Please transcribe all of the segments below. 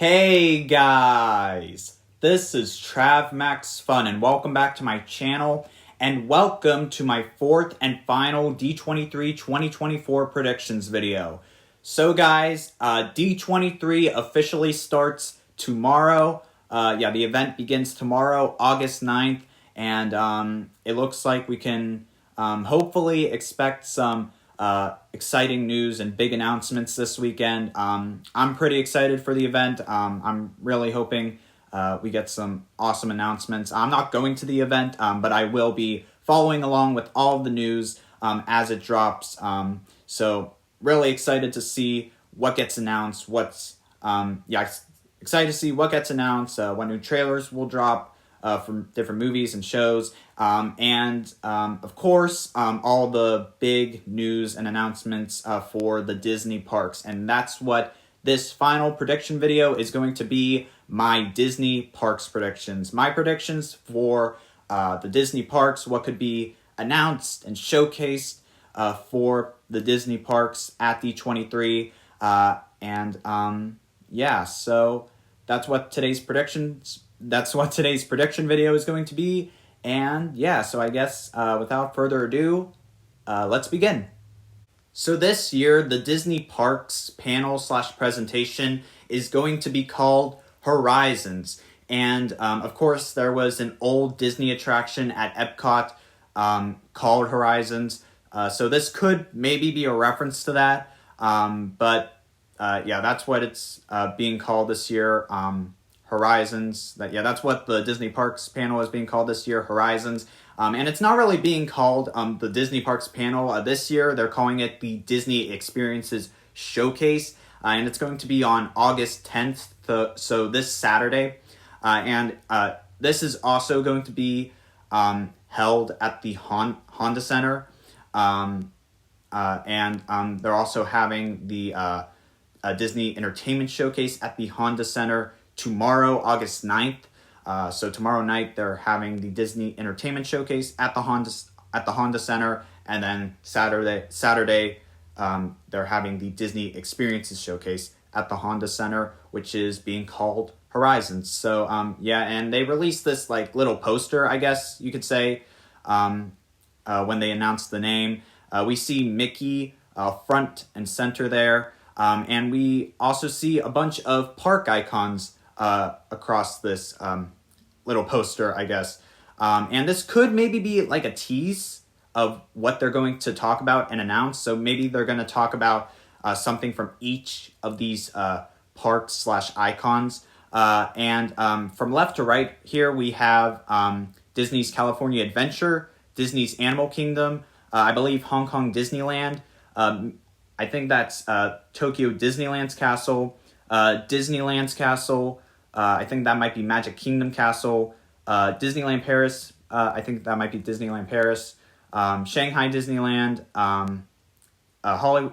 Hey guys, this is Trav Max Fun and welcome back to my channel and welcome to my fourth and final D23 2024 predictions video. So guys, D23 officially starts tomorrow. The event begins tomorrow, August 9th, and it looks like we can hopefully expect some exciting news and big announcements this weekend. I'm pretty excited for the event. I'm really hoping we get some awesome announcements. I'm not going to the event, but I will be following along with all of the news as it drops. So really excited to see what gets announced. Excited to see what gets announced, what new trailers will drop from different movies and shows, and of course, all the big news and announcements for the Disney parks. And that's what this final prediction video is going to be, my Disney parks predictions. My predictions for the Disney parks, what could be announced and showcased for the Disney parks at D23. So that's what today's prediction video is going to be. And yeah, so I guess without further ado, let's begin. So this year, the Disney Parks panel / presentation is going to be called Horizons. And of course, there was an old Disney attraction at Epcot called Horizons. So this could maybe be a reference to that. That's what it's being called this year. Horizons. That's what the Disney Parks panel is being called this year, Horizons. And it's not really being called the Disney Parks panel this year. They're calling it the Disney Experiences Showcase. And it's going to be on August 10th, so this Saturday. This is also going to be held at the Honda Center. They're also having the Disney Entertainment Showcase at the Honda Center tomorrow, August 9th. So tomorrow night they're having the Disney Entertainment Showcase at the Honda Center, and then Saturday they're having the Disney Experiences Showcase at the Honda Center, which is being called Horizons. So and they released this like little poster, I guess you could say, when they announced the name. We see Mickey front and center there, and we also see a bunch of park icons across this little poster, I guess. And this could maybe be like a tease of what they're going to talk about and announce. So maybe they're going to talk about something from each of these parks / icons. From left to right here, we have Disney's California Adventure, Disney's Animal Kingdom, I believe Hong Kong Disneyland. I think that's Tokyo Disneyland's castle, Disneyland's castle. I think that might be Magic Kingdom Castle. Disneyland Paris. I think that might be Disneyland Paris. Shanghai Disneyland.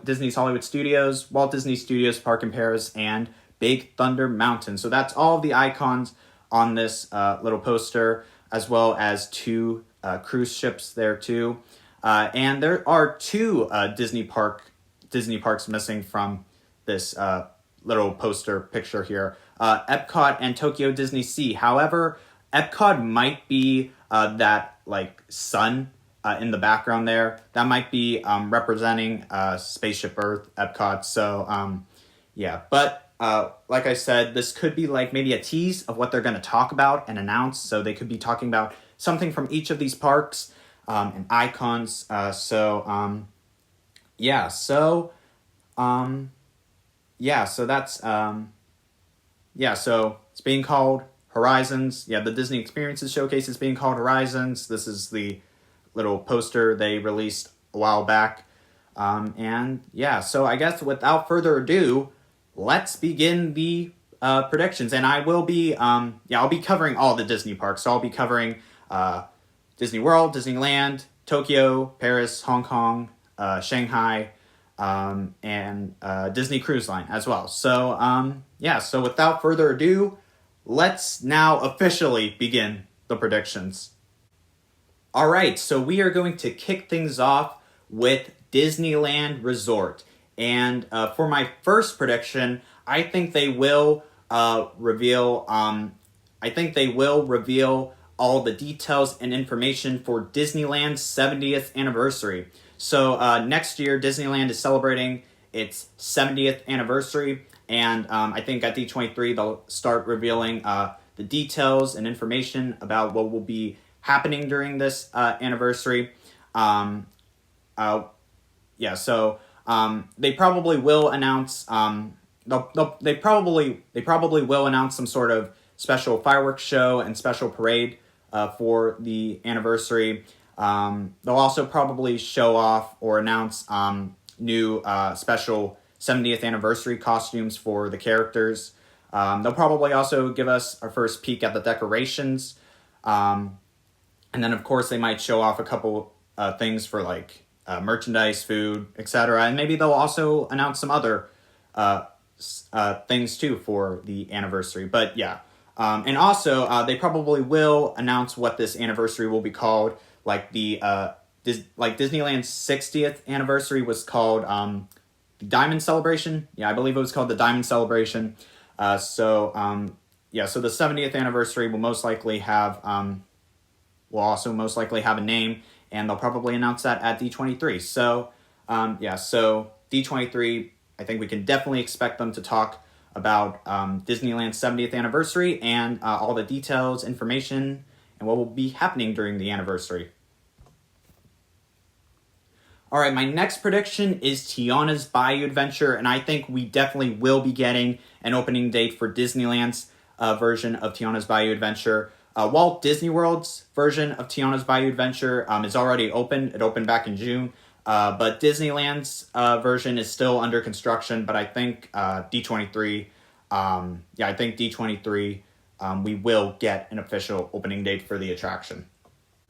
Disney's Hollywood Studios. Walt Disney Studios Park in Paris. And Big Thunder Mountain. So that's all of the icons on this little poster, as well as two cruise ships there too. And there are two Disney parks missing from this little poster picture here. Epcot and Tokyo Disney Sea. However, Epcot might be that like sun in the background there. That might be representing Spaceship Earth, Epcot. So but like I said, this could be like maybe a tease of what they're going to talk about and announce. So they could be talking about something from each of these parks and icons. So it's being called Horizons. Yeah, the Disney Experiences Showcase is being called Horizons. This is the little poster they released a while back. So I guess without further ado, let's begin the predictions. And I will be, I'll be covering all the Disney parks. So I'll be covering Disney World, Disneyland, Tokyo, Paris, Hong Kong, Shanghai, and Disney Cruise Line as well. So so without further ado, let's now officially begin the predictions. All right, so we are going to kick things off with Disneyland Resort. And for my first prediction, I think they will reveal, I think they will reveal all the details and information for Disneyland's 70th anniversary. So next year, Disneyland is celebrating its 70th anniversary, and I think at D23 they'll start revealing the details and information about what will be happening during this anniversary. So they probably will announce. They probably will announce some sort of special fireworks show and special parade for the anniversary. They'll also probably show off or announce new special 70th anniversary costumes for the characters. They'll probably also give us our first peek at the decorations. And then, of course, they might show off a couple things for like merchandise, food, etc. And maybe they'll also announce some other things too for the anniversary. But yeah. And also, they probably will announce what this anniversary will be called. Like Disneyland's 60th anniversary was called the Diamond Celebration. Yeah, I believe it was called the Diamond Celebration. So the 70th anniversary will most likely have a name, and they'll probably announce that at D23. So so D23, I think we can definitely expect them to talk about Disneyland's 70th anniversary and all the details, information, and what will be happening during the anniversary. All right, my next prediction is Tiana's Bayou Adventure, and I think we definitely will be getting an opening date for Disneyland's version of Tiana's Bayou Adventure. Walt Disney World's version of Tiana's Bayou Adventure is already open. It opened back in June. But Disneyland's version is still under construction, but I think D23, we will get an official opening date for the attraction.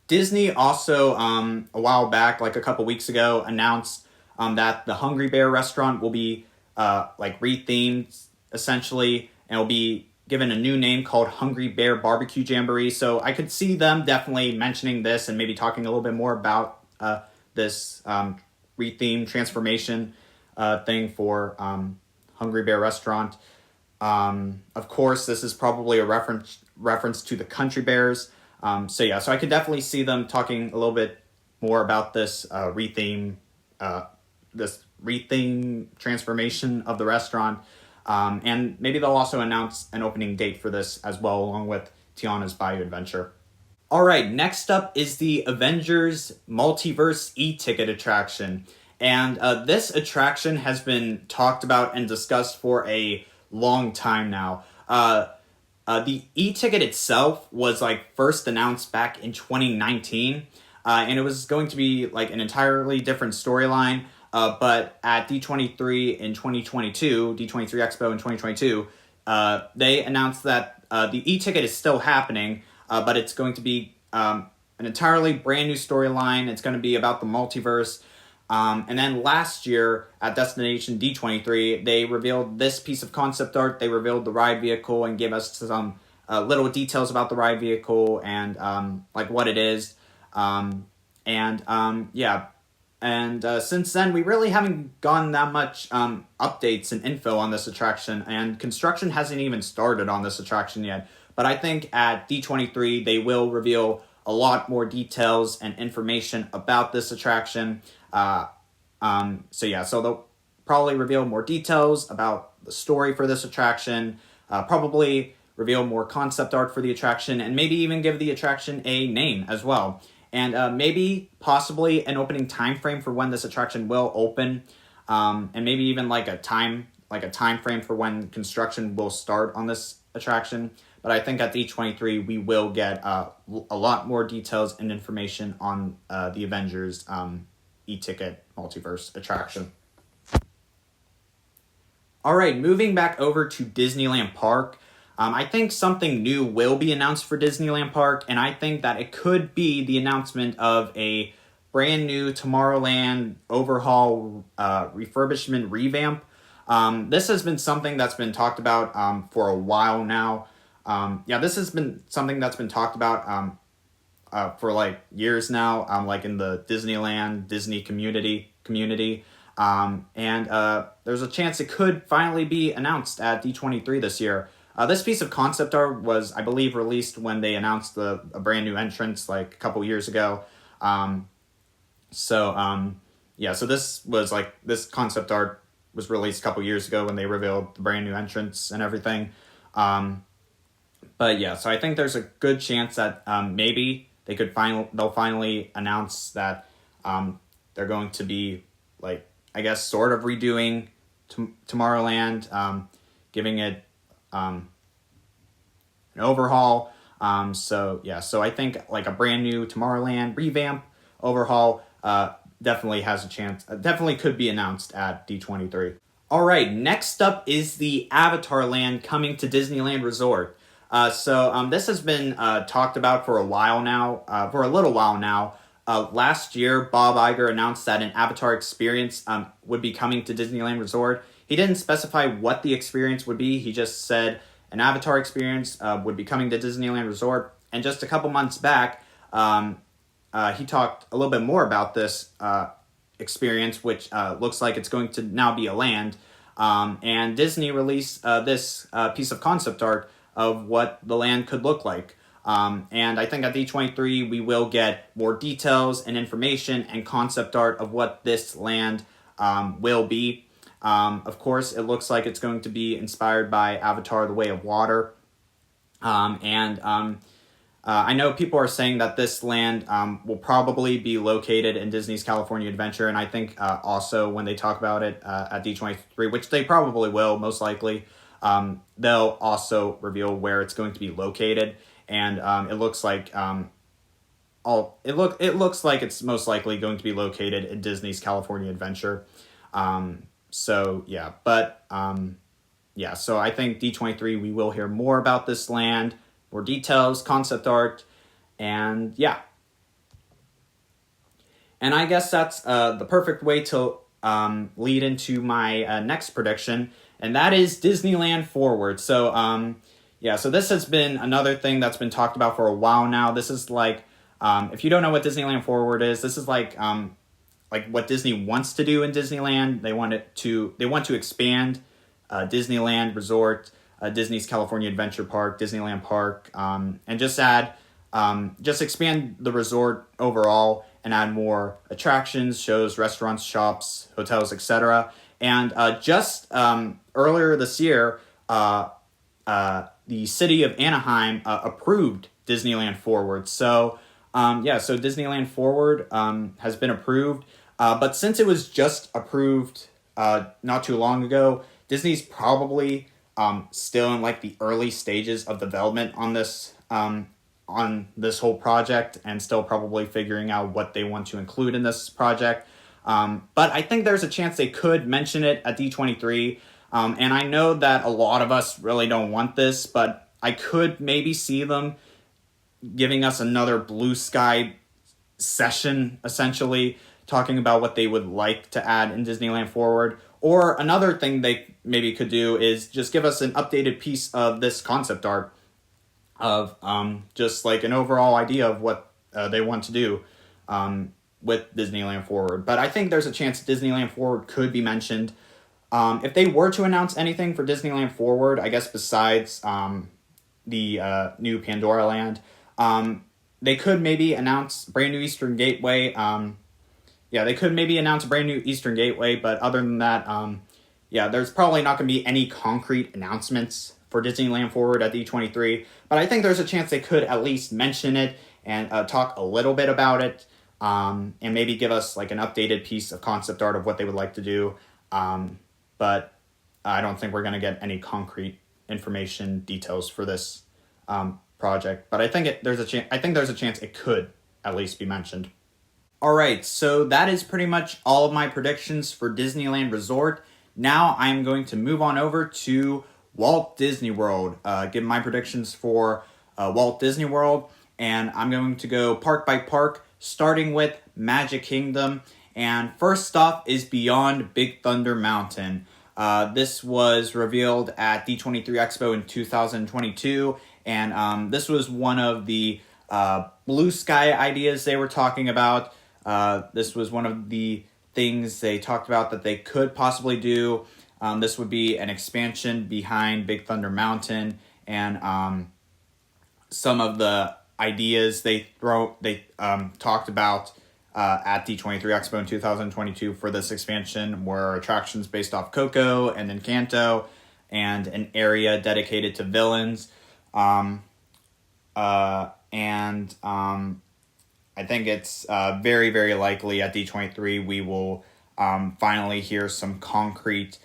Disney also, a while back, like a couple weeks ago, announced that the Hungry Bear restaurant will be rethemed, essentially, and will be given a new name called Hungry Bear Barbecue Jamboree. So I could see them definitely mentioning this and maybe talking a little bit more about this rethemed transformation thing for Hungry Bear restaurant. Of course, this is probably a reference to the Country Bears. So I could definitely see them talking a little bit more about this retheme transformation of the restaurant. And maybe they'll also announce an opening date for this as well, along with Tiana's Bayou Adventure. All right, next up is the Avengers Multiverse e-ticket attraction. And this attraction has been talked about and discussed for a long time now. The e-ticket itself was first announced back in 2019, and it was going to be an entirely different storyline. But at D23 in 2022, D23 Expo in 2022, they announced that the e-ticket is still happening, but it's going to be an entirely brand new storyline. It's going to be about the multiverse. And then last year at Destination D23, they revealed this piece of concept art. They revealed the ride vehicle and gave us some little details about the ride vehicle and what it is. Since then, we really haven't gotten that much updates and info on this attraction, and construction hasn't even started on this attraction yet. But I think at D23, they will reveal a lot more details and information about this attraction. So they'll probably reveal more details about the story for this attraction, probably reveal more concept art for the attraction, and maybe even give the attraction a name as well. And maybe possibly an opening time frame for when this attraction will open, and maybe even a time frame for when construction will start on this attraction. But I think at D23 we will get a lot more details and information on the Avengers e-ticket multiverse attraction. All right, moving back over to Disneyland Park. I think something new will be announced for Disneyland Park, and I think that it could be the announcement of a brand new Tomorrowland overhaul, refurbishment, revamp. This has been something that's been talked about for a while now. This has been something that's been talked about for years now, in the Disney community. And there's a chance it could finally be announced at D23 this year. This piece of concept art was, I believe, released when they announced a brand new entrance like a couple years ago. So this concept art was released a couple years ago when they revealed the brand new entrance and everything. But yeah, so I think there's a good chance that maybe they'll finally announce that they're going to be, like, I guess, sort of redoing Tomorrowland, giving it an overhaul. So I think like a brand new Tomorrowland revamp overhaul definitely has a chance. Definitely could be announced at D23. All right, next up is the Avatar Land coming to Disneyland Resort. This has been talked about for a little while now. Last year, Bob Iger announced that an Avatar experience would be coming to Disneyland Resort. He didn't specify what the experience would be. He just said an Avatar experience would be coming to Disneyland Resort. And just a couple months back, he talked a little bit more about this experience, which looks like it's going to now be a land. And Disney released this piece of concept art of what the land could look like. And I think at D23 we will get more details and information and concept art of what this land will be. Of course, it looks like it's going to be inspired by Avatar: The Way of Water. I know people are saying that this land will probably be located in Disney's California Adventure, and I think also when they talk about it at D23, which they probably will, most likely, they'll also reveal where it's going to be located. And it looks like it looks like it's most likely going to be located in Disney's California Adventure. So I think D23 we will hear more about this land, more details, concept art, and yeah. And I guess that's the perfect way to lead into my next prediction, and that is Disneyland Forward. So so this has been another thing that's been talked about for a while now. This is like, if you don't know what Disneyland Forward is, this is like what Disney wants to do in Disneyland. They want to expand Disneyland Resort, Disney's California Adventure Park, Disneyland Park, and just expand the resort overall and add more attractions, shows, restaurants, shops, hotels, etc. And earlier this year, the city of Anaheim approved Disneyland Forward. So Disneyland Forward has been approved. But since it was just approved not too long ago, Disney's probably still in like the early stages of development on this whole project, and still probably figuring out what they want to include in this project. But I think there's a chance they could mention it at D23. And I know that a lot of us really don't want this, but I could maybe see them giving us another blue sky session, essentially, talking about what they would like to add in Disneyland Forward. Or another thing they maybe could do is just give us an updated piece of this concept art of just like an overall idea of what they want to do with Disneyland Forward. But I think there's a chance Disneyland Forward could be mentioned. If they were to announce anything for Disneyland Forward, I guess besides the new Pandora Land, they could maybe announce brand new Eastern Gateway. They could maybe announce a brand new Eastern Gateway, but other than that, there's probably not going to be any concrete announcements for Disneyland Forward at D23. But I think there's a chance they could at least mention it and talk a little bit about it, and maybe give us like an updated piece of concept art of what they would like to do. But I don't think we're going to get any concrete information details for this project. But I think there's a chance it could at least be mentioned. All right, so that is pretty much all of my predictions for Disneyland Resort. Now I'm going to move on over to Walt Disney World, give my predictions for Walt Disney World, and I'm going to go park by park, starting with Magic Kingdom. And first off is Beyond Big Thunder Mountain. This was revealed at D23 Expo in 2022, and this was one of the blue sky ideas they were talking about. This was one of the things they talked about that they could possibly do. This would be an expansion behind Big Thunder Mountain, and some of the ideas they talked about at D23 Expo in 2022 for this expansion were attractions based off Coco and Encanto, and an area dedicated to villains. I think it's very, very likely at D23 we will finally hear some concrete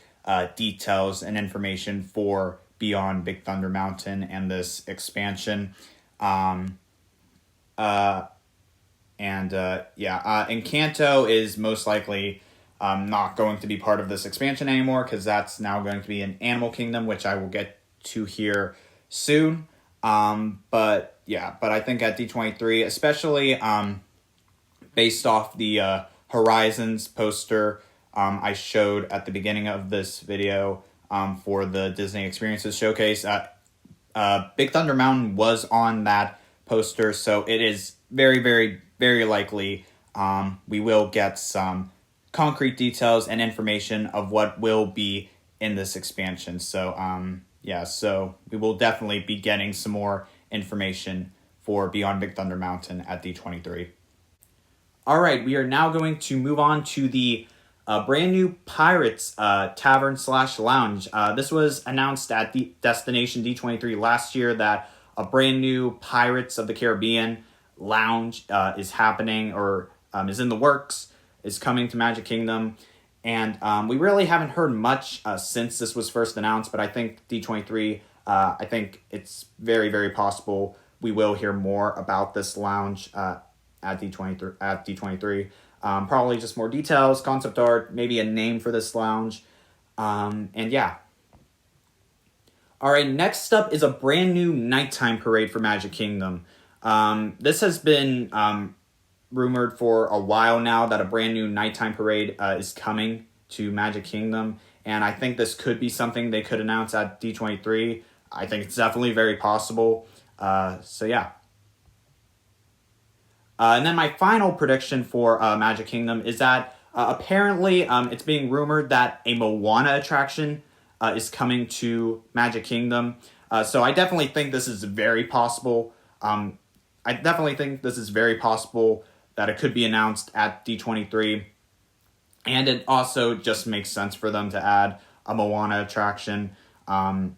details and information for Beyond Big Thunder Mountain and this expansion. Encanto is most likely not going to be part of this expansion anymore, because that's now going to be an Animal Kingdom, which I will get to here soon. But I think at D23, especially based off the Horizons poster I showed at the beginning of this video for the Disney Experiences Showcase, Big Thunder Mountain was on that poster, so it is very, very, very likely we will get some concrete details and information of what will be in this expansion. So so we will definitely be getting some more information for Beyond Big Thunder Mountain at D23. All right, we are now going to move on to the brand new Pirates Tavern / Lounge. This was announced at the Destination D23 last year that a brand new Pirates of the Caribbean lounge is happening, or is in the works, is coming to Magic Kingdom. And we really haven't heard much since this was first announced, but I think D23, I think it's very, very possible we will hear more about this lounge at D23. Probably just more details, concept art, maybe a name for this lounge. All right, next up is a brand new nighttime parade for Magic Kingdom. This has been rumored for a while now that a brand new nighttime parade is coming to Magic Kingdom, and I think this could be something they could announce at D23. I think it's definitely very possible. And then my final prediction for Magic Kingdom is that apparently it's being rumored that a Moana attraction is coming to Magic Kingdom. So I definitely think this is very possible. That it could be announced at D23. And it also just makes sense for them to add a Moana attraction at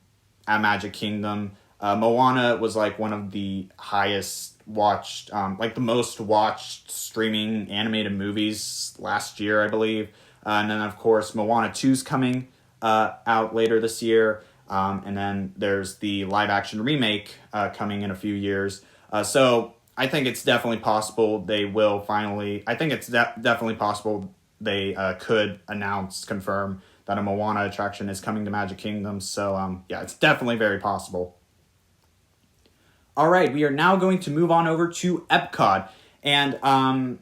Magic Kingdom. Moana was like one of the highest watched, the most watched streaming animated movies last year, I believe. And then, of course, Moana 2's coming out later this year. And then there's the live action remake coming in a few years. So I think it's definitely possible they will finally, definitely possible they could confirm that a Moana attraction is coming to Magic Kingdom. So it's definitely very possible. All right, we are now going to move on over to Epcot. And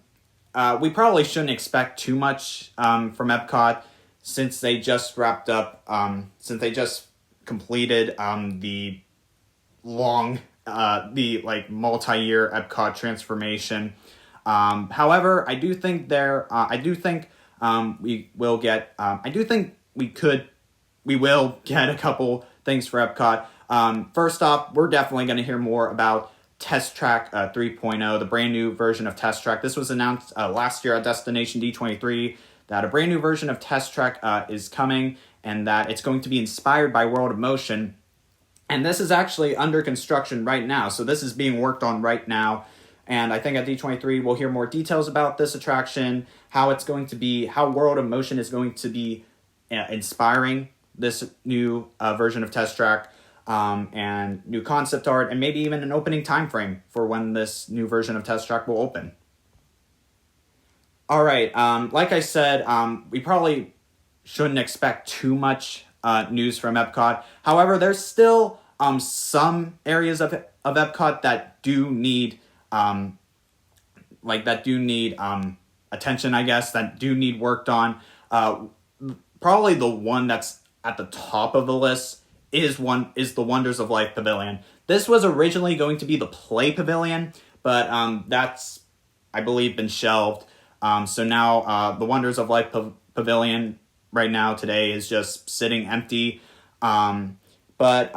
we probably shouldn't expect too much from Epcot since they just wrapped up, completed the long, multi-year Epcot transformation. However, we will get a couple things for Epcot. First off, we're definitely going to hear more about Test Track 3.0, the brand new version of Test Track. This was announced last year at Destination D23 that a brand new version of Test Track is coming, and that it's going to be inspired by World of Motion. And this is actually under construction right now, so this is being worked on right now. And I think at D23 we'll hear more details about this attraction, how World of Motion is going to be inspiring this new version of Test Track, and new concept art, and maybe even an opening time frame for when this new version of Test Track will open. All right, like I said, we probably shouldn't expect too much news from Epcot. However, there's still some areas of Epcot that do need attention, I guess, that do need worked on. Probably the one that's at the top of the list is the Wonders of Life Pavilion. This was originally going to be the Play Pavilion, but that's, I believe, been shelved. So now the Wonders of Life Pavilion right now today is just sitting empty. But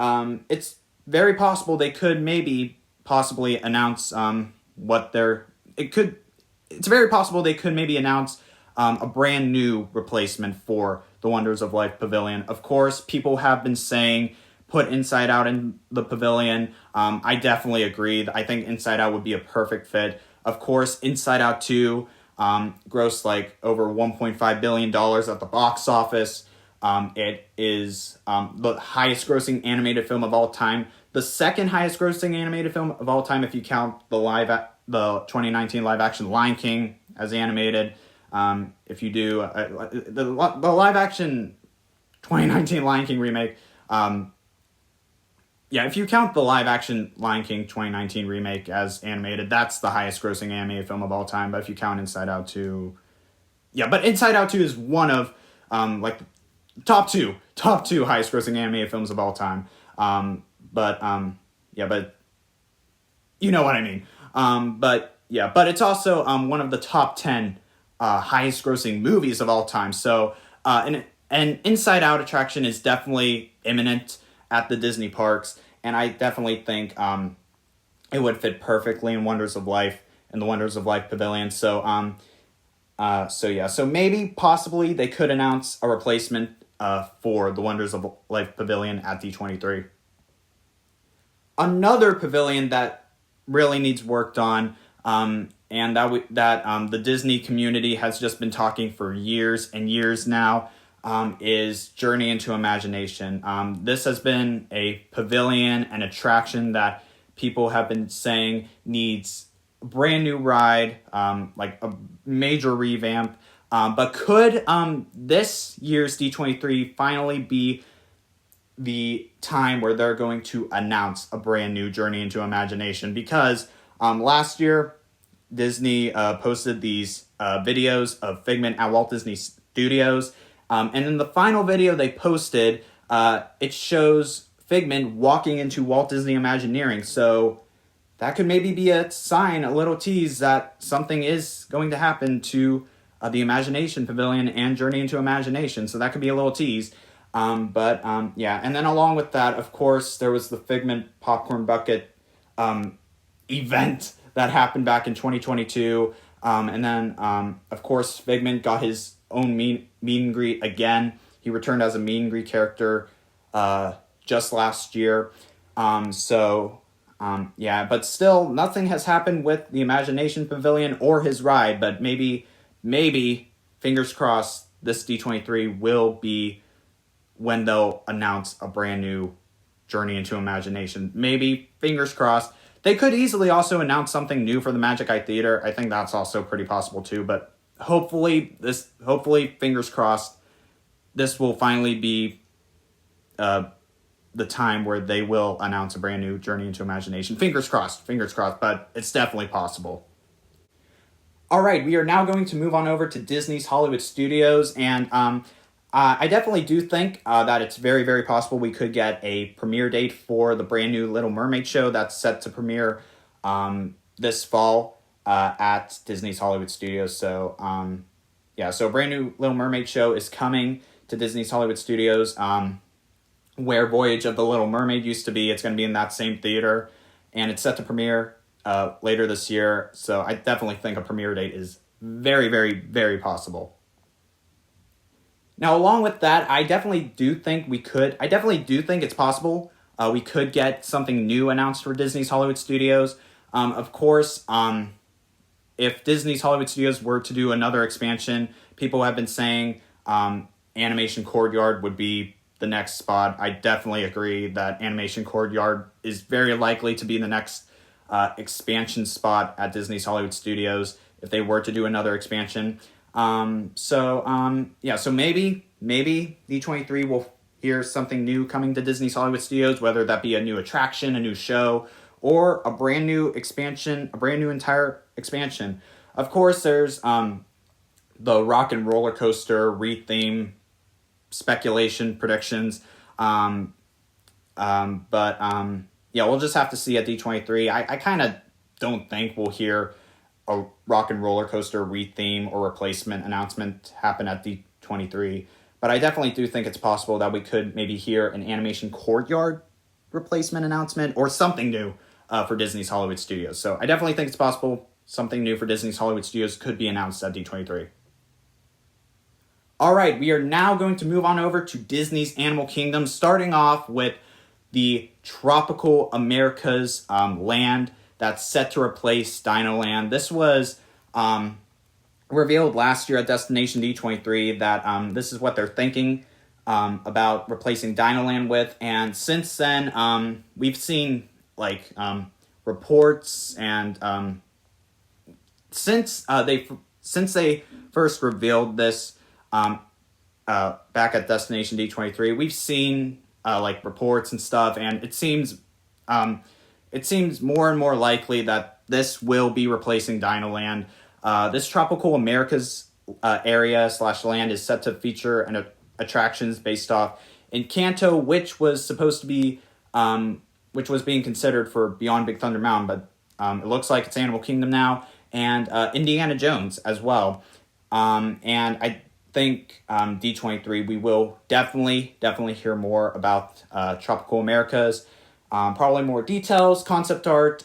it's very possible they could maybe possibly announce it's very possible they could maybe announce a brand new replacement for the Wonders of Life Pavilion. Of course, people have been saying put Inside Out in the pavilion. I definitely agree. I think Inside Out would be a perfect fit. Of course, Inside Out 2 grossed like over $1.5 billion at the box office. It is the highest grossing animated film of all time. The second highest grossing animated film of all time if you count the 2019 live action Lion King as animated. If you do the live action 2019 Lion King remake, if you count the live action Lion King 2019 remake as animated, that's the highest grossing animated film of all time. But if you count Inside Out 2, but Inside Out 2 is one of top two highest grossing animated films of all time. But you know what I mean. But it's also one of the top 10 highest grossing movies of all time. So an Inside Out attraction is definitely imminent at the Disney parks, and I definitely think it would fit perfectly in Wonders of Life and the Wonders of Life Pavilion. So maybe possibly they could announce a replacement for the Wonders of Life Pavilion at D23. Another pavilion that really needs worked on, and that the Disney community has just been talking for years and years now, is Journey into Imagination. This has been a pavilion, an attraction that people have been saying needs a brand new ride, like a major revamp. But could this year's D23 finally be the time where they're going to announce a brand new Journey into Imagination? Because last year, Disney posted these videos of Figment at Walt Disney Studios. And in the final video they posted, it shows Figment walking into Walt Disney Imagineering. So that could maybe be a sign, a little tease that something is going to happen to the Imagination Pavilion and Journey into Imagination. So that could be a little tease. And then along with that, of course, there was the Figment Popcorn Bucket event that happened back in 2022. And then, of course, Figment got his own meet and greet again. He returned as a meet and greet character just last year. But still, nothing has happened with the Imagination Pavilion or his ride. But maybe, fingers crossed, this D23 will be when they'll announce a brand new Journey into Imagination. Maybe, fingers crossed. They could easily also announce something new for the Magic Eye Theater. I think that's also pretty possible too. But hopefully, fingers crossed, this will finally be the time where they will announce a brand new Journey into Imagination. Fingers crossed, but it's definitely possible. All right, we are now going to move on over to Disney's Hollywood Studios, and I definitely do think that it's very, very possible we could get a premiere date for the brand new Little Mermaid show that's set to premiere this fall at Disney's Hollywood Studios. So, so a brand new Little Mermaid show is coming to Disney's Hollywood Studios, where Voyage of the Little Mermaid used to be. It's going to be in that same theater, and it's set to premiere later this year. So I definitely think a premiere date is very, very, very possible. Now, along with that, I definitely do think it's possible we could get something new announced for Disney's Hollywood Studios. Of course, if Disney's Hollywood Studios were to do another expansion, people have been saying Animation Courtyard would be the next spot. I definitely agree that Animation Courtyard is very likely to be the next expansion spot at Disney's Hollywood Studios if they were to do another expansion. So maybe D23 will hear something new coming to Disney's Hollywood Studios, whether that be a new attraction, a new show, or a brand new expansion, a brand new entire expansion. Of course, there's the Rock and Roller Coaster re-theme speculation predictions. We'll just have to see at D23. I kind of don't think we'll hear a Rock and Roller Coaster re-theme or replacement announcement happen at D23. But I definitely do think it's possible that we could maybe hear an animation courtyard replacement announcement or something new for Disney's Hollywood Studios. So I definitely think it's possible something new for Disney's Hollywood Studios could be announced at D23. All right, we are now going to move on over to Disney's Animal Kingdom, starting off with the Tropical Americas land that's set to replace Dino Land. This was revealed last year at Destination D23 that this is what they're thinking about replacing Dino Land with. And since then, we've seen reports, and since they first revealed this back at Destination D23, we've seen reports and stuff, and it seems more and more likely that this will be replacing Dino Land. This Tropical Americas area / land is set to feature attractions based off Encanto, which was supposed to be which was being considered for Beyond Big Thunder Mountain, but it looks like it's Animal Kingdom now, and Indiana Jones as well. And I think D23 we will definitely hear more about Tropical Americas, probably more details, concept art,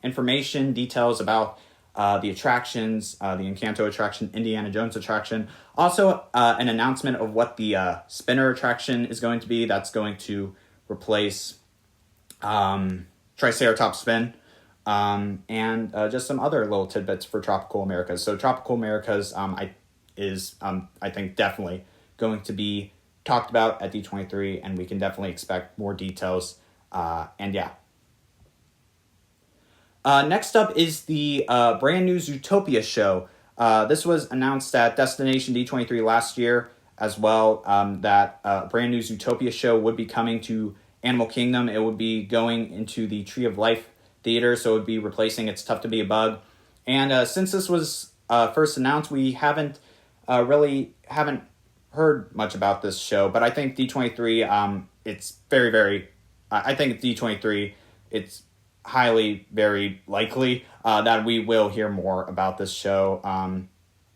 information, details about the attractions, the Encanto attraction, Indiana Jones attraction. Also, an announcement of what the spinner attraction is going to be. That's going to replace Triceratops Spin, and just some other little tidbits for Tropical Americas. So Tropical Americas I think definitely going to be talked about at D23, and we can definitely expect more details. Next up is the brand new Zootopia show. This was announced at Destination D23 last year as well, that brand new Zootopia show would be coming to Animal Kingdom. It would be going into the Tree of Life theater, so it would be replacing It's Tough to Be a Bug. And since this was first announced, we haven't heard much about this show, but I think D23, it's very, I think D23, it's highly, very likely that we will hear more about this show,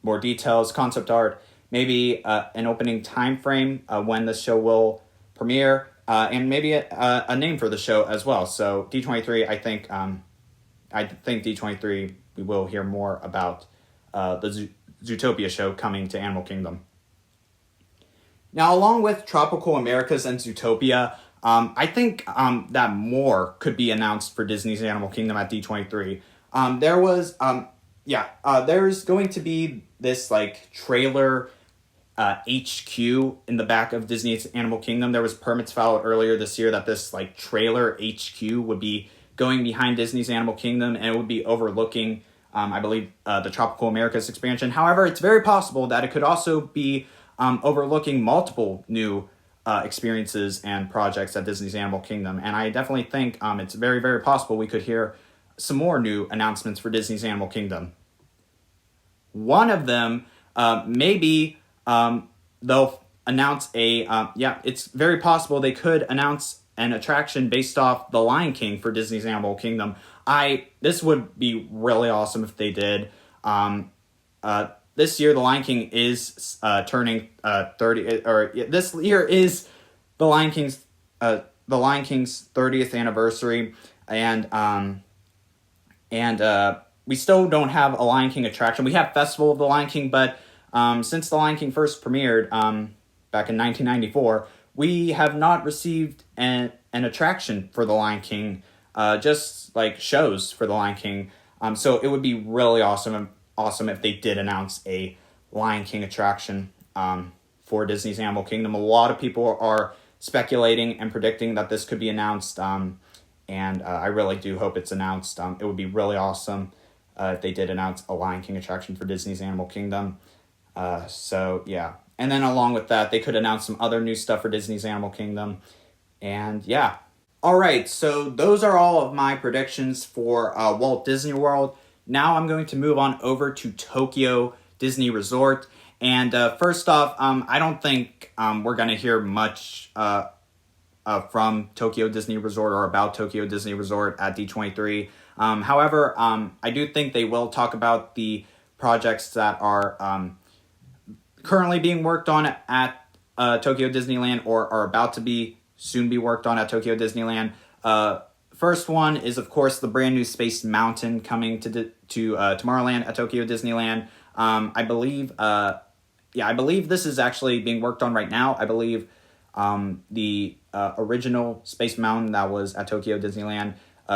more details, concept art, maybe an opening time frame when the show will premiere, and maybe a name for the show as well. So D23, I think D23 we will hear more about the Zootopia show coming to Animal Kingdom. Now, along with Tropical Americas and Zootopia, I think that more could be announced for Disney's Animal Kingdom at D23. There's going to be this trailer HQ in the back of Disney's Animal Kingdom. There was permits filed earlier this year that this trailer HQ would be going behind Disney's Animal Kingdom, and it would be overlooking, I believe, the Tropical Americas expansion. However, it's very possible that it could also be overlooking multiple new experiences and projects at Disney's Animal Kingdom. And I definitely think it's very, very possible we could hear some more new announcements for Disney's Animal Kingdom. One of them, maybe they'll announce it's very possible they could announce an attraction based off The Lion King for Disney's Animal Kingdom. This would be really awesome if they did. This year, The Lion King is turning 30. Or this year is The Lion King's 30th anniversary, and we still don't have a Lion King attraction. We have Festival of the Lion King, but since The Lion King first premiered back in 1994, we have not received an attraction for The Lion King, just shows for The Lion King. So it would be really awesome if they did announce a Lion King attraction for Disney's Animal Kingdom. A lot of people are speculating and predicting that this could be announced, and I really do hope it's announced. It would be really awesome if they did announce a Lion King attraction for Disney's Animal Kingdom. And then along with that, they could announce some other new stuff for Disney's Animal Kingdom. And yeah. All right, so those are all of my predictions for Walt Disney World. Now I'm going to move on over to Tokyo Disney Resort. And first off, I don't think we're going to hear much from Tokyo Disney Resort or about Tokyo Disney Resort at D23. However, I do think they will talk about the projects that are currently being worked on at Tokyo Disneyland, or are about to be soon be worked on at Tokyo Disneyland. First one is, of course, the brand new Space Mountain coming to Tomorrowland at Tokyo Disneyland. I believe this is actually being worked on right now. I believe the original Space Mountain that was at Tokyo Disneyland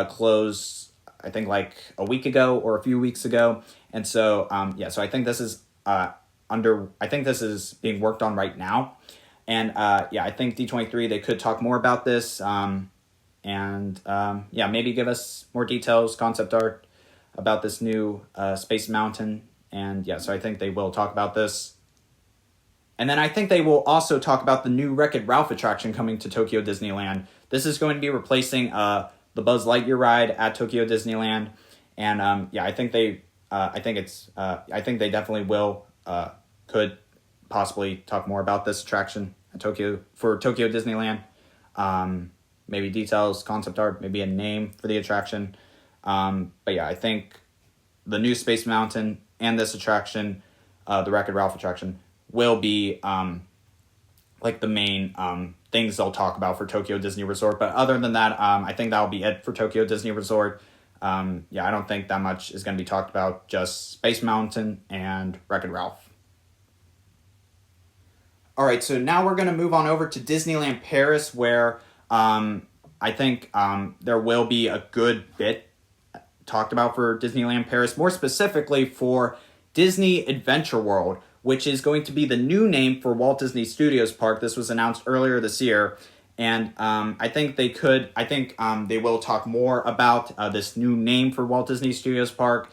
closed, I think, like a week ago or a few weeks ago. And so, so I think this is being worked on right now. And I think D23, they could talk more about this. Maybe give us more details, concept art about this new Space Mountain. And so I think they will talk about this. And then I think they will also talk about the new Wreck-It Ralph attraction coming to Tokyo Disneyland. This is going to be replacing the Buzz Lightyear ride at Tokyo Disneyland. And I think they definitely could possibly talk more about this attraction at Tokyo Disneyland. Maybe details, concept art, maybe a name for the attraction. I think the new Space Mountain and this attraction, the Wreck-It Ralph attraction, will be the main things they'll talk about for Tokyo Disney Resort. But other than that, I think that'll be it for Tokyo Disney Resort. I don't think that much is going to be talked about, just Space Mountain and Wreck-It Ralph. All right, so now we're going to move on over to Disneyland Paris, where I think there will be a good bit talked about for Disneyland Paris, more specifically for Disney Adventure World, which is going to be the new name for Walt Disney Studios Park. This was announced earlier this year, and I think they will talk more about this new name for Walt Disney Studios Park.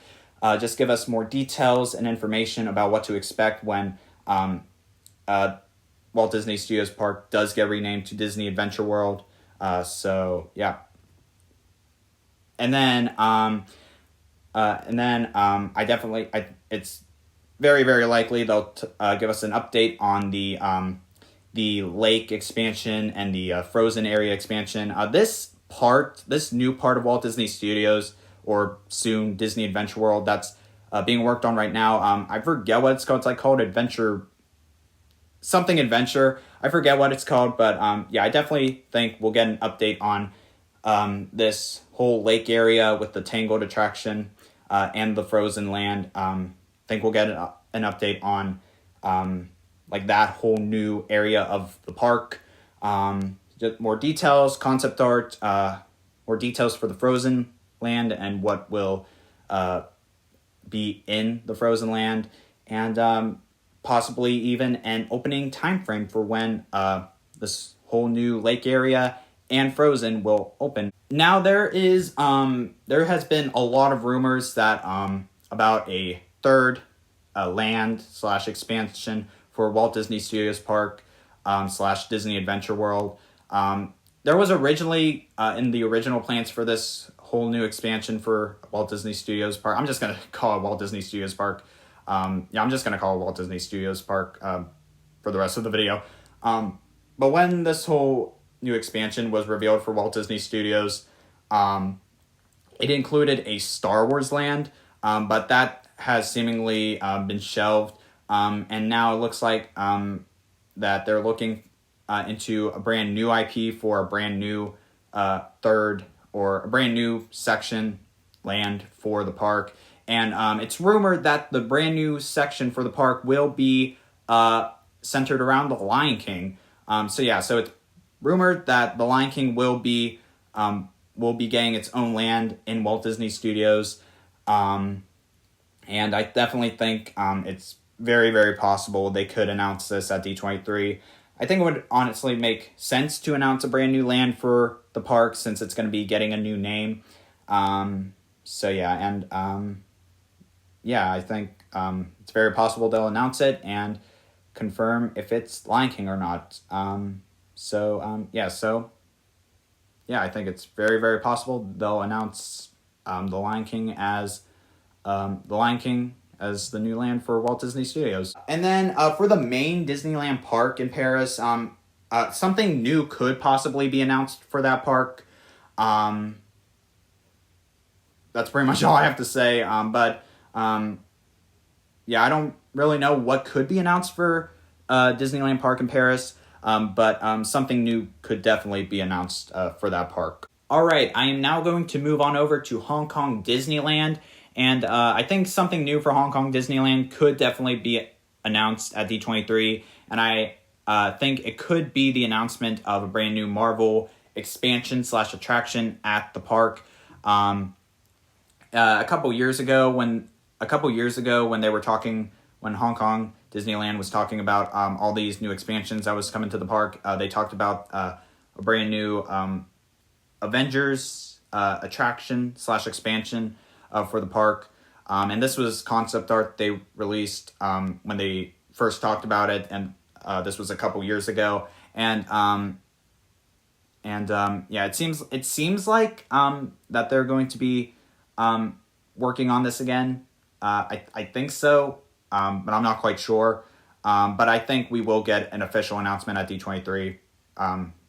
Just give us more details and information about what to expect when Walt Disney Studios Park does get renamed to Disney Adventure World. It's very, very likely they'll give us an update on the lake expansion and the frozen area expansion. This new part of Walt Disney Studios, or soon Disney Adventure World, that's being worked on right now. I forget what it's called. It's like called Adventure. I forget what it's called, but I definitely think we'll get an update on this whole lake area with the Tangled attraction and the Frozen Land. I think we'll get an update on that whole new area of the park. Just more details, concept art, more details for the Frozen Land and what will be in the Frozen Land, and possibly even an opening time frame for when this whole new lake area and Frozen will open. Now there has been a lot of rumors that about a third land / expansion for Walt Disney Studios Park / Disney Adventure World. There was originally in the original plans for this whole new expansion for Walt Disney Studios Park. I'm just gonna call it Walt Disney Studios Park. I'm just going to call it Walt Disney Studios Park for the rest of the video. But when this whole new expansion was revealed for Walt Disney Studios, it included a Star Wars land, but that has seemingly been shelved. And now it looks like that they're looking into a brand new IP for a brand new third or a brand new section land for the park. And it's rumored that the brand new section for the park will be centered around the Lion King. So it's rumored that the Lion King will be getting its own land in Walt Disney Studios. And I definitely think it's very, very possible they could announce this at D23. I think it would honestly make sense to announce a brand new land for the park since it's going to be getting a new name. I think it's very possible they'll announce it and confirm if it's Lion King or not. I think it's very, very possible they'll announce the Lion King as the new land for Walt Disney Studios. And then for the main Disneyland park in Paris, something new could possibly be announced for that park. That's pretty much all I have to say. I don't really know what could be announced for Disneyland Park in Paris. but something new could definitely be announced for that park. All right, I am now going to move on over to Hong Kong Disneyland, and I think something new for Hong Kong Disneyland could definitely be announced at D23, and I think it could be the announcement of a brand new Marvel expansion / attraction at the park. A couple years ago when they were talking, when Hong Kong Disneyland was talking about all these new expansions that was coming to the park, they talked about a brand new Avengers attraction / expansion for the park. And this was concept art they released when they first talked about it, and this was a couple years ago. And yeah, it seems like that they're going to be working on this again. I think so, but I'm not quite sure. But I think we will get an official announcement at D23.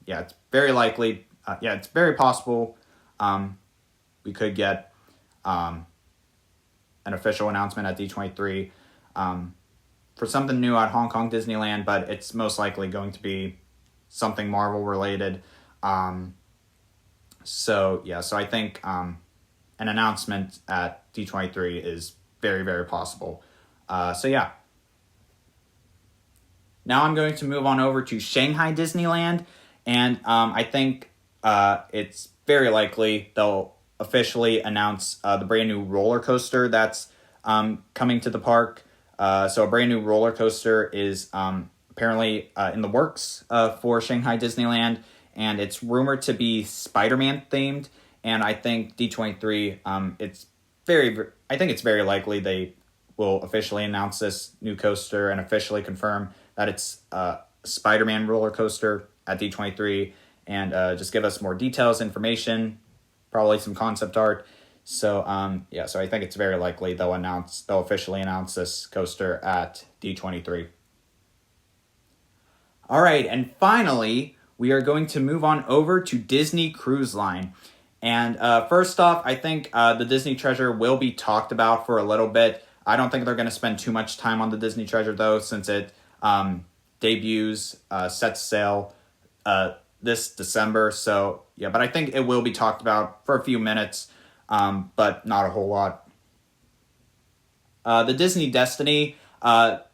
Yeah, it's very likely. It's very possible we could get an official announcement at D23 for something new at Hong Kong Disneyland, but it's most likely going to be something Marvel related. So I think an announcement at D23 is very, very possible. Now I'm going to move on over to Shanghai Disneyland, and I think it's very likely they'll officially announce the brand new roller coaster that's coming to the park. So a brand new roller coaster is apparently in the works for Shanghai Disneyland, and it's rumored to be Spider-Man themed. And I think D23, I think it's very likely they will officially announce this new coaster and officially confirm that it's a Spider-Man roller coaster at D23, and just give us more details, information, probably some concept art. So I think it's very likely they'll officially announce this coaster at D23. All right, and finally, we are going to move on over to Disney Cruise Line. And first off, I think the Disney Treasure will be talked about for a little bit. I don't think they're going to spend too much time on the Disney Treasure, though, since it debuts, sets sail this December. So, yeah, but I think it will be talked about for a few minutes, but not a whole lot. The Disney Destiny,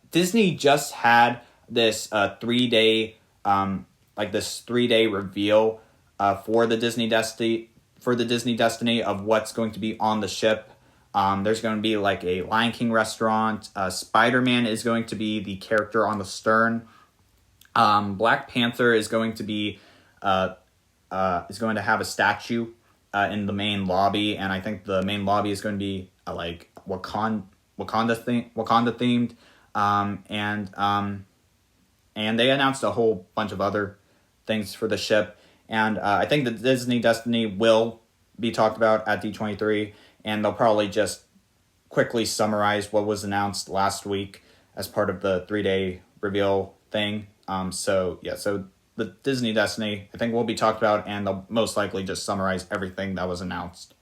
Disney just had this 3-day reveal for the Disney Destiny of what's going to be on the ship. There's going to be like a Lion King restaurant. Spider-Man is going to be the character on the stern. Black Panther is going to be have a statue in the main lobby, and I think the main lobby is going to be like Wakanda themed. And they announced a whole bunch of other things for the ship. And I think the Disney Destiny will be talked about at D23, and they'll probably just quickly summarize what was announced last week as part of the 3-day reveal thing. So the Disney Destiny, I think, will be talked about, and they'll most likely just summarize everything that was announced.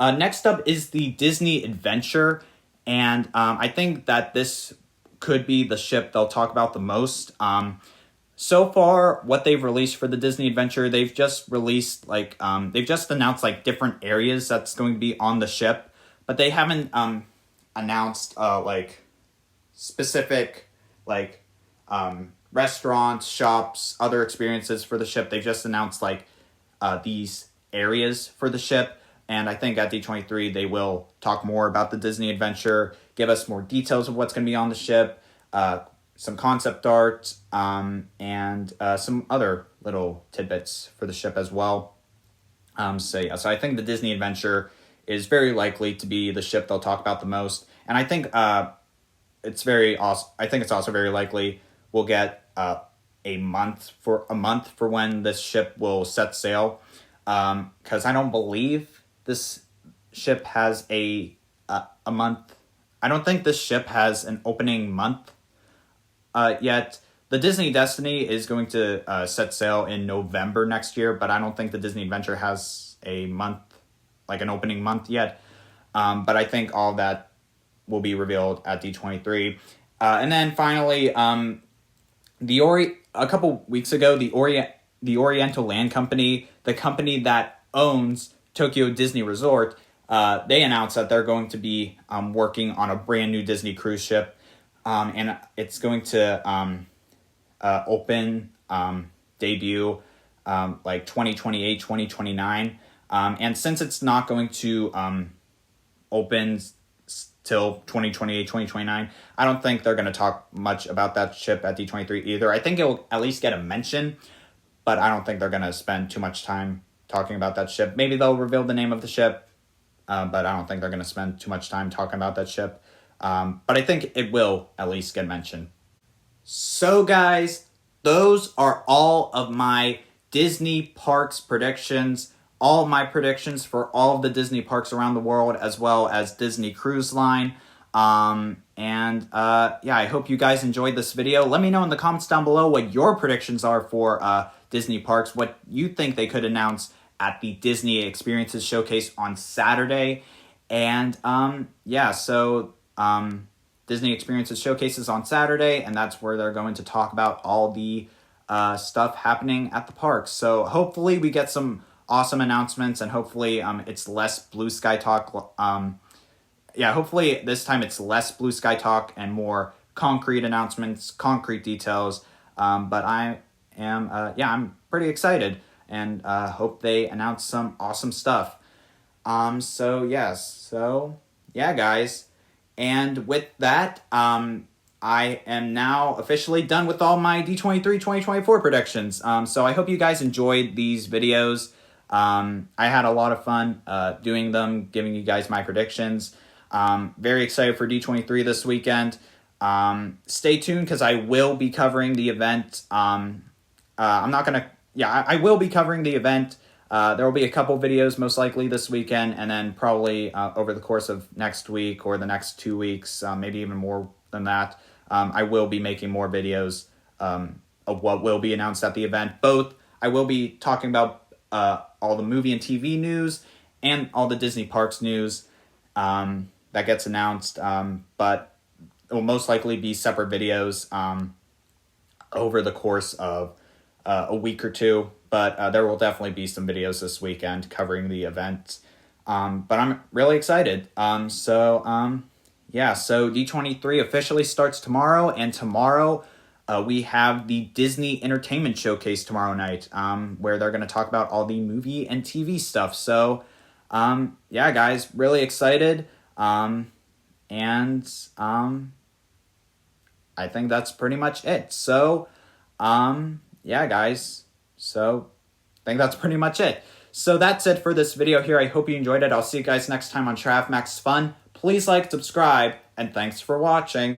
Next up is the Disney Adventure, and I think that this could be the ship they'll talk about the most. So far, what they've released for the Disney Adventure, they've just released they've just announced like different areas that's going to be on the ship, but they haven't announced specific restaurants, shops, other experiences for the ship. They've just announced these areas for the ship, and I think at D23 they will talk more about the Disney Adventure, give us more details of what's going to be on the ship, some concept art, and some other little tidbits for the ship as well. So I think the Disney Adventure is very likely to be the ship they'll talk about the most, and I think it's also very likely we'll get a month for when this ship will set sail, because I don't believe this ship has a month. I don't think this ship has an opening month yet. The Disney Destiny is going to set sail in November next year, but I don't think the Disney Adventure has a month, like an opening month yet. But I think all that will be revealed at D23. And then finally, a couple weeks ago, the Oriental Land Company, the company that owns Tokyo Disney Resort, they announced that they're going to be working on a brand new Disney cruise ship, and it's going to open, debut, like 2028, 2029. And since it's not going to open till 2028, 2029, I don't think they're going to talk much about that ship at D23 either. I think it'll at least get a mention, but I don't think they're going to spend too much time talking about that ship. Maybe they'll reveal the name of the ship, but I don't think they're going to spend too much time talking about that ship. But I think it will at least get mentioned. So guys, those are all of my Disney parks predictions, all of my predictions for all of the Disney parks around the world, as well as Disney Cruise Line. Yeah, I hope you guys enjoyed this video. Let me know in the comments down below what your predictions are for Disney parks, what you think they could announce at the Disney Experiences Showcase on Saturday. And yeah, so Disney Experiences Showcase is on Saturday, and that's where they're going to talk about all the stuff happening at the parks. So hopefully we get some awesome announcements, and hopefully it's less blue sky talk. Yeah, hopefully this time it's less blue sky talk and more concrete announcements, concrete details. But I am, yeah, I'm pretty excited, and hope they announce some awesome stuff. So yeah, guys. And with that, I am now officially done with all my D23 2024 predictions. So I hope you guys enjoyed these videos. I had a lot of fun doing them, giving you guys my predictions. Very excited for D23 this weekend. Stay tuned because I will be covering the event. I will be covering the event. There will be a couple videos most likely this weekend, and then probably over the course of next week or the next 2 weeks, maybe even more than that, I will be making more videos of what will be announced at the event. Both, I will be talking about all the movie and TV news and all the Disney parks news that gets announced, but it will most likely be separate videos over the course of a week or two. But there will definitely be some videos this weekend covering the event. But I'm really excited. Yeah, so D23 officially starts tomorrow, and tomorrow we have the Disney Entertainment Showcase tomorrow night, where they're going to talk about all the movie and TV stuff. So, yeah, guys, really excited. I think that's pretty much it. So, yeah, guys. So, I think that's pretty much it. So that's it for this video here. I hope you enjoyed it. I'll see you guys next time on Trav Max Fun. Please like, subscribe, and thanks for watching.